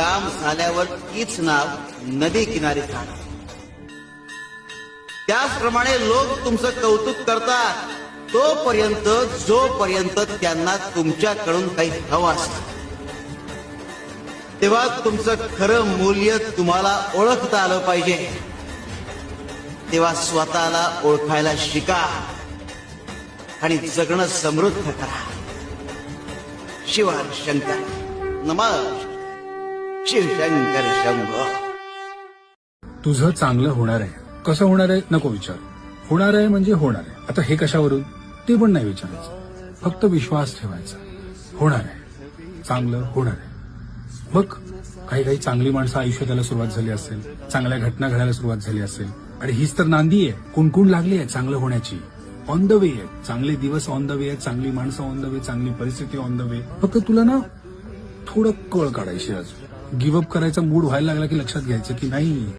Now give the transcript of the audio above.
काम झाल्यावर तीच नाव नदी किनारी झाली. त्याचप्रमाणे लोक तुमचं कौतुक करतात तोपर्यंत जोपर्यंत त्यांना तुमच्याकडून काही हवं असतं. तेव्हा तुमचं खरं मूल्य तुम्हाला ओळखता आलं पाहिजे. तेव्हा स्वतःला ओळखायला शिका आणि जगणं समृद्ध करा. शिवाय शंकर नमः शिवशंकर शंभो. तुझं चांगलं होणार आहे. कसं होणार आहे नको विचार. होणार आहे म्हणजे होणार आहे. आता हे कशावरून ते पण नाही विचारायचं. फक्त विश्वास ठेवायचा. होणार आहे. चांगलं होणार आहे. बघ काही काही चांगली माणसं आयुष्यात यायला सुरुवात झाली असेल. चांगल्या घटना घडायला सुरुवात झाली असेल. आणि हीच तर नांदी आहे. कुणकुण लागली आहे चांगलं होण्याची. ऑन द वे आहे. चांगले दिवस ऑन द वे आहेत. चांगली माणसं ऑन द वे. चांगली परिस्थिती ऑन द वे. फक्त तुला ना थोडं कळ काढायची. आज गिव्हअप करायचा मूड व्हायला लागला की लक्षात घ्यायचं की नाही